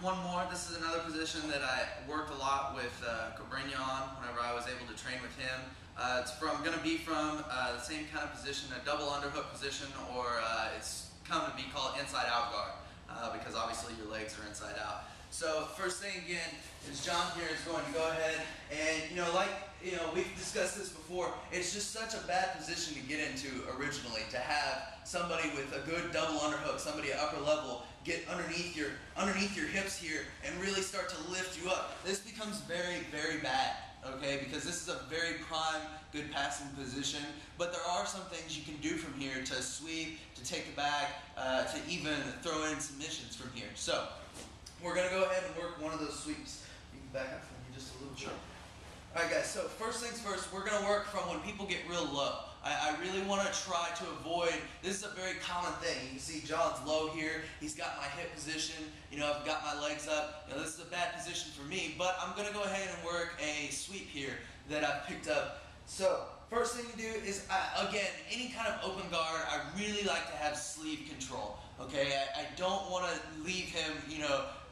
one more. This is another position that I worked a lot with Cabrinha on whenever I was able to train with him. It's going to be from the same kind of position, a double underhook position, or it's come to be called inside out guard because obviously your legs are inside out. So first thing again is John here is going to go ahead and, we've discussed this before, it's just such a bad position to get into originally, to have somebody with a good double underhook, somebody at upper level, get underneath your hips here and really start to lift you up. This becomes very, very bad. Okay, because this is a very prime, good passing position, but there are some things you can do from here to sweep, to take the bag, to even throw in submissions from here. So we're going to go ahead and work one of those sweeps. You can back up from me just a little bit. Sure. Alright guys, so first things first, we're going to work from when people get real low. I really want to try to avoid, this is a very common thing. You can see John's low here, he's got my hip position, I've got my legs up. This is a bad position for me, but I'm going to go ahead and work a sweep here that I've picked up. So, first thing to do is, again, any kind of open guard, I really like to have sleeve control. Okay, I don't want to leave him,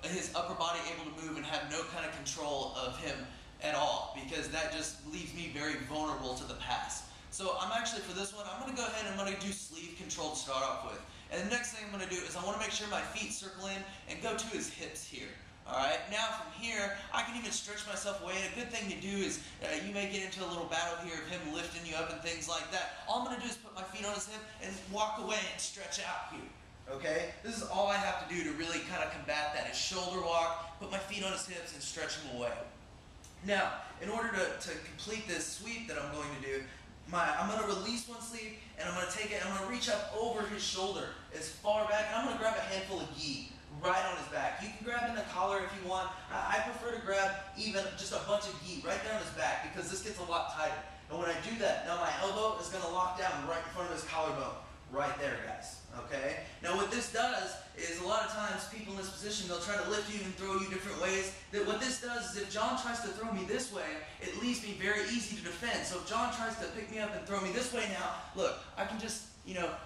his upper body able to move and have no kind of control of him at all, because that just leaves me very vulnerable to the pass. So I'm actually, for this one, I'm going to go ahead and I'm going to do sleeve control to start off with. And the next thing I'm going to do is I want to make sure my feet circle in and go to his hips here. Alright, now from here, I can even stretch myself away. And a good thing to do is, you may get into a little battle here of him lifting you up and things like that. All I'm going to do is put my feet on his hip and walk away and stretch out here. Okay, this is all I have to do to really kind of combat that, is shoulder walk, put my feet on his hips and stretch him away. Now, in order to complete this sweep that I'm going to do, I'm going to release one sleeve and I'm going to take it and I'm going to reach up over his shoulder as far back, and I'm going to grab a handful of gi right on his back. You can grab in the collar if you want. I prefer to grab even just a bunch of gi right there on his back because this gets a lot tighter. And when I do that, now my elbow is going to lock down right in front of his collarbone. Right there, guys. Okay? Now what this does is, a lot of times people in this position, they'll try to lift you and throw you different ways. What this does is, if John tries to throw me this way, it leaves me very easy to defend. So if John tries to pick me up and throw me this way now, look, I can just,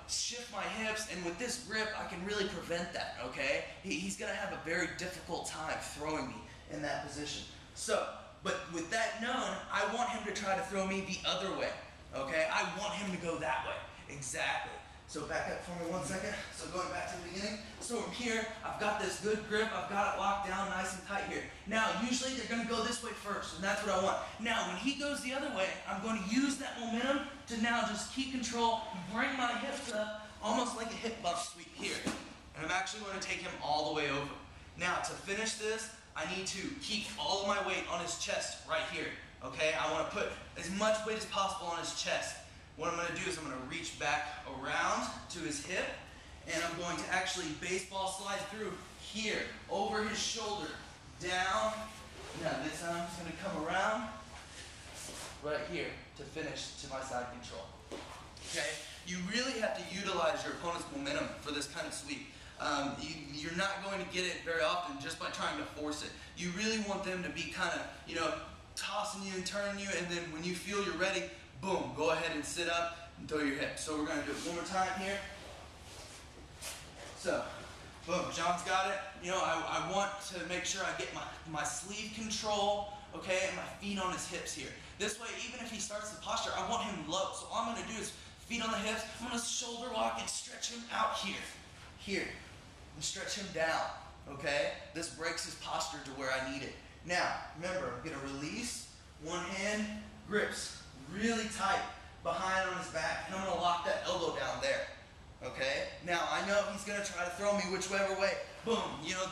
shift my hips, and with this grip, I can really prevent that, okay? He's going to have a very difficult time throwing me in that position. So, but with that known, I want him to try to throw me the other way, okay? I want him to go that way. Exactly. So back up for me one second. So going back to the beginning. So from here, I've got this good grip. I've got it locked down nice and tight here. Now, usually they're going to go this way first, and that's what I want. Now, when he goes the other way, I'm going to use that momentum to now just keep control, bring my hips up, almost like a hip bump sweep here. And I'm actually going to take him all the way over. Now, to finish this, I need to keep all of my weight on his chest right here. Okay? I want to put as much weight as possible on his chest. What I'm going to do is I'm going to reach back around to his hip, and I'm going to actually baseball slide through here, over his shoulder, down. Now this time I'm just going to come around right here to finish to my side control. Okay? You really have to utilize your opponent's momentum for this kind of sweep. You're not going to get it very often just by trying to force it. You really want them to be kind of, tossing you and turning you, and then when you feel you're ready, boom, go ahead and sit up and throw your hips. So we're going to do it one more time here. So, boom, John's got it. I want to make sure I get my sleeve control, okay, and my feet on his hips here. This way, even if he starts the posture, I want him low. So all I'm going to do is feet on the hips, I'm going to shoulder walk and stretch him out here, and stretch him down, okay? This breaks his posture to where I need it. Now, remember, I'm going to release, one hand grips really tight behind on his back, and I'm going to lock that elbow down there. Okay? Now, I know he's going to try to throw me whichever way. Boom.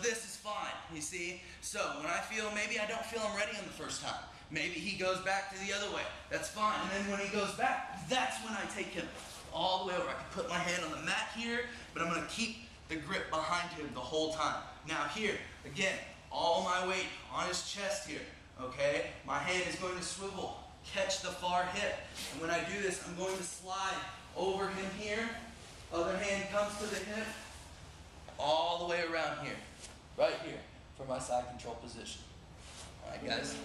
This is fine. You see? So, when I feel, maybe I don't feel I'm ready on the first time. Maybe he goes back to the other way. That's fine. And then when he goes back, that's when I take him all the way over. I can put my hand on the mat here, but I'm going to keep the grip behind him the whole time. Now, here, again, all my weight on his chest here. Okay? My hand is going to swivel, catch the far hip. And when I do this, I'm going to slide over him here. Other hand comes to the hip, all the way around here, right here, for my side control position. All right, guys.